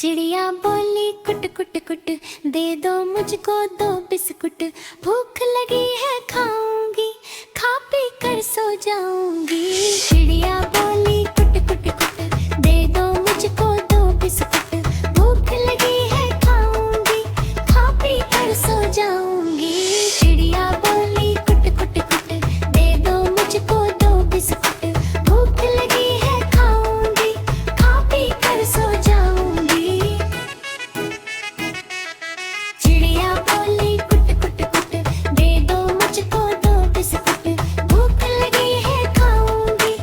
चिड़िया बोली कुट कुट कुट, दे दो मुझको 2 बिस्कुट। भूख लगी है खाऊंगी, खा पी कर सो जाऊंगी। चिड़िया बोली कुट कुट कुट, दे दो मुझको 2 बिस्कुट। भूख लगी है खाऊंगी, खा पी कर सो जाऊंगी। चिड़िया बोली कुट कुट कुट, दे दो मुझको 2 बिस्कुट। भूख लगी है खाऊंगी, खा पी कर सो जाऊंगी। चिड़िया बोली कुट कुट कुट, दे दो मुझको 2 बिस्कुट। भूख लगी है खाऊंगी,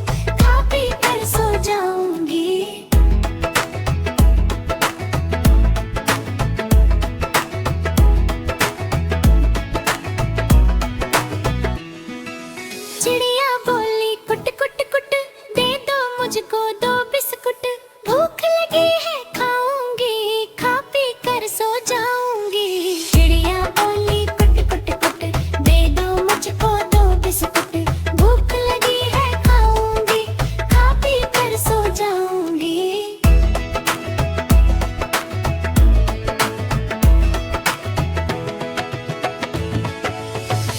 खा पी कर सो जाऊंगी। चिड़िया बोली कुट कुट कुट, दे दो मुझको 2 बिस्कुट। भूख लगी है खाऊंगी, खा पी कर सो जाऊंगी। चिड़िया बोली कुट कुट कुट, दे दो मुझको 2 बिस्कुट। भूख लगी है खाऊंगी, खा पी कर सो जाऊंगी।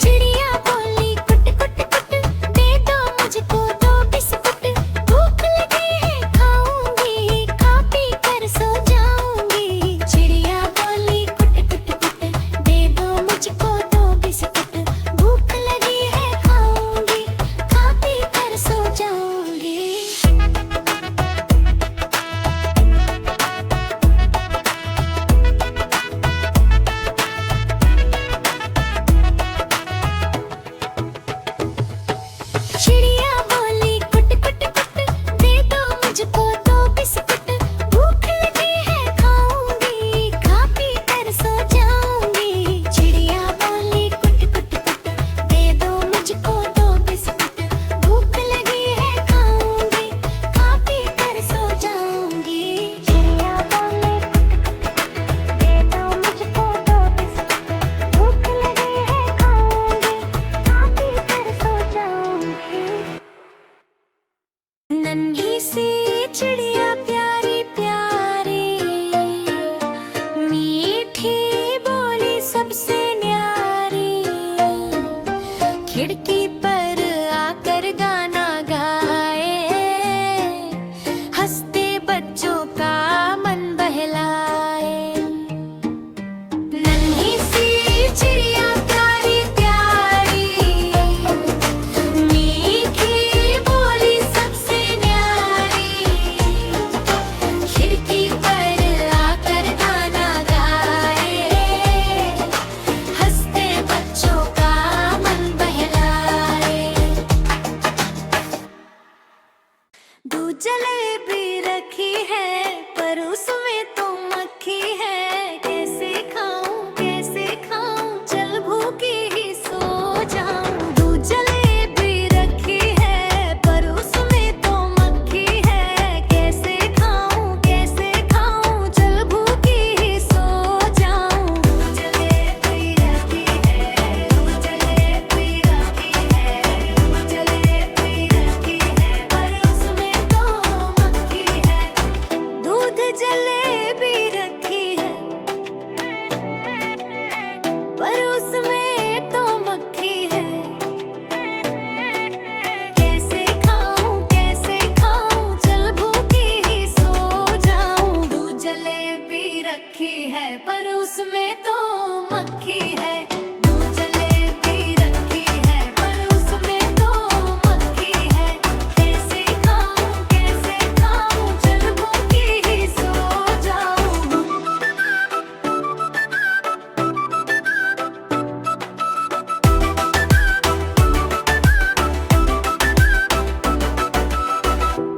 चिड़िया बोली कुट कुट कुट, दे दो मुझको 2 बिस्कुट। भूख लगी है खाऊंगी, खा पी कर सो जाऊंगी। चिड़िया बोली कुट कुट कुट, दे दो मुझको 2 बिस्कुट। भूख लगी है खाऊंगी, खा पी कर सो जाऊंगी। चिड़िया बोली कुट कुट कुट, दे दो मुझको 2 बिस्कुट। भूख लगी है खाऊंगी, खा पी कर सो जाऊंगी। चिड़िया बोली कुट कुट कुट, दे दो मुझको 2 बिस्कुट। भूख लगी है खाऊंगी, खा पी कर सो जाऊंगी। चिड़िया बोली कुट कुट कुट, दे दो मुझको 2 बिस्कुट। भूख लगी है खाऊंगी, खा पी कर सो जाऊंगी। नन्ही सी चिड़िया प्यारी प्यारी, मीठी बोली सबसे न्यारी। खिड़की पर आकर गाना गाए, हंसते बच्चों का मन बहलाए। नन्ही सी चिड़िया प्यारी प्यारी, मीठी बोली सबसे न्यारी। खिड़की पर आकर गाना गाए, हंसते बच्चों का मन बहलाए। दूध जलेबी रखी है, पर उसमें तो मक्खी है। कैसे खाऊं, चल भूखी ही सो जाऊं। दूध जलेबी रखी है, पर उसमें तो मक्खी है। कैसे खाऊं, चल भूखी ही सो जाऊं। दूध जलेबी रखी है, दूध जलेबी रखी है, दूध जलेबी रखी है, पर उसमें तो मक्खी है। दूध जलेबी रखी है, पर उसमें तो मक्खी है। कैसे खाऊं, चल भूखी ही सो जाऊं। दूध जलेबी रखी है, पर उसमें तो मक्खी है। दूध जलेबी रखी है, पर उसमें तो मक्खी है। कैसे खाऊं, चल भूखी ही सो जाऊं।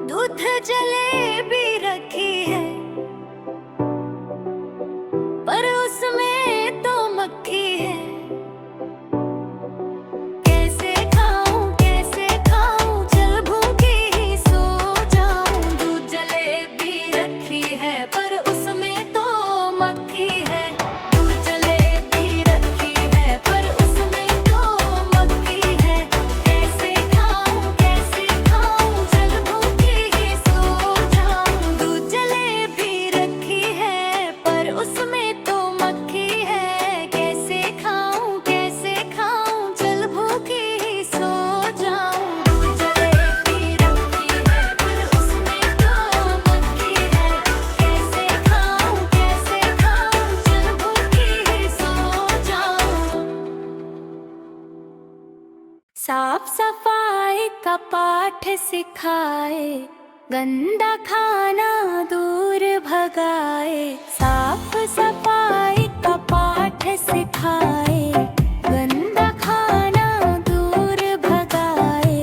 दूध जलेबी रखी है, पर उसमें तो मक्खी है। गंदा खाना दूर भगाए, साफ सफाई का पाठ सिखाए। गंदा खाना दूर भगाए,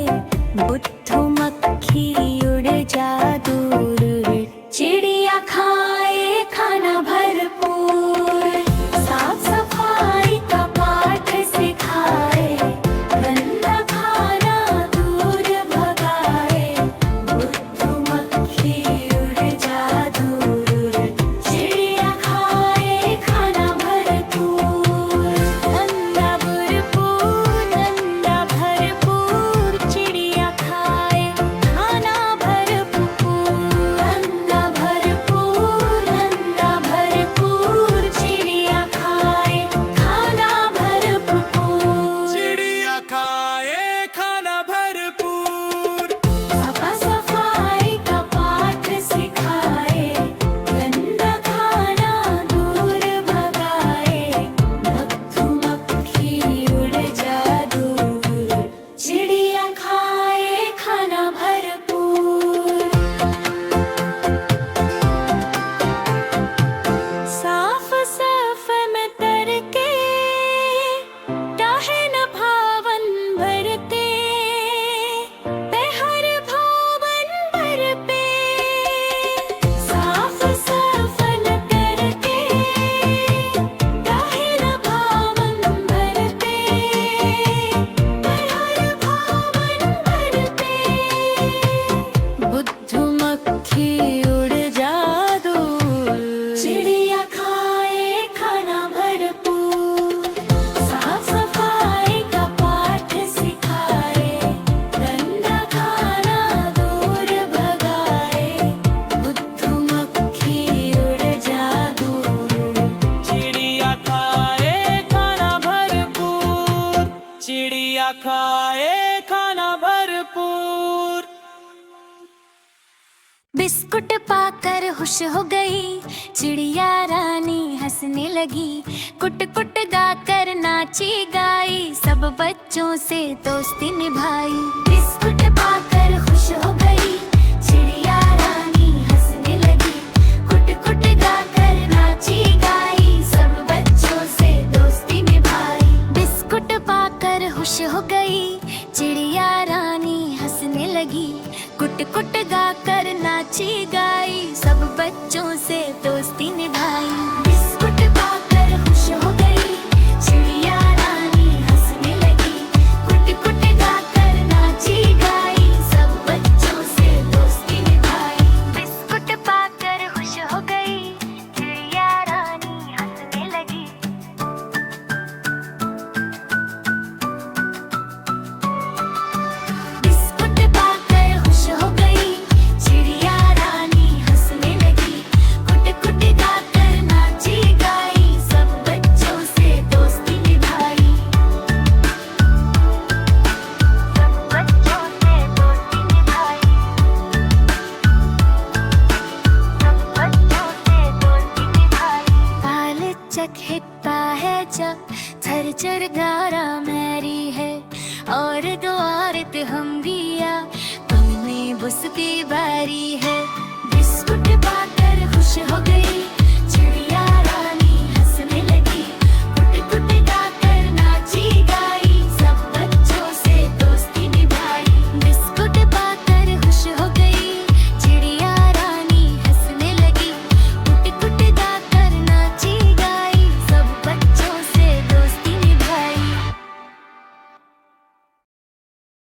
बुद्धू मक्खी उड़ जा दूर। चिड़िया खाए खाना भरपूर, साफ सफाई का पाठ सिखाए। गंदा खाना दूर भगाए, बुद्धू मक्खी उड़ जा दूर। चिड़िया खाए खाना भरपूर, अंडा भरपूर, अंडा भरपूर। चिड़िया खाए खाना भरपूर, अंडा भरपूर, अंडा भरपूर। चिड़िया खाए खाना भरपूर। चिड़िया खाए खाना भरपूर, साफ सफाई का पाठ सिखाए। गंदा खाना दूर भगाए, बुद्धू मक्खी उड़ जा दूर। चिड़िया खाए खाना भरपूर। साफ साफ में तरके, डाहे न भावन भरते। हर भावन भर पे, साफ साफ न करके। डाहे न भावन भरते, हर भावन भर पे। बुद्धू मक्खी उड़ जा दूर। चिड़िया खाए खाना भरपूर, साफ सफाई का पाठ सिखाए। गंदा खाना दूर भगाए, बुद्धू मक्खी उड़ जा दूर। चिड़िया खाए खाना भरपूर, चिड़िया खाए खाना भरपूर। बिस्कुट पाकर खुश हो गई, चिड़िया रानी हंसने लगी। कुट कुट गाकर नाची गाई, सब बच्चों से दोस्ती निभाई। बिस्कुट पाकर खुश हो गई, चिड़िया रानी हंसने लगी। कुट कुट गाकर नाची गाई, सब बच्चों से दोस्ती निभाई। बिस्कुट पाकर खुश हो गई, चिड़िया रानी हंसने लगी। कुट कुट गाकर नाची गाई, सब बच्चों से दोस्ती निभाई। बिस्कुट पाकर खुश हो गई, चिड़िया रानी हंसने लगी। कुट कुट गाकर नाची गाई, सब बच्चों से दोस्ती निभाई। बिस्कुट पाकर खुश हो गई, चिड़िया रानी हंसने लगी। बिस्कुट पाकर खुश हो गई, चिड़िया रानी हंसने लगी। कुट कुट गाकर नाची गाई, सब बच्चों से दोस्ती निभाई। सब बच्चों से दोस्ती निभाई। सब बच्चों से दोस्ती निभाई। बाल चक हिप्पा है जब, झरझर गारा मैरी है। और दो औरत हम दिया, तुमने बुस की बारी है। बिस्कुट पाकर खुश हो गई,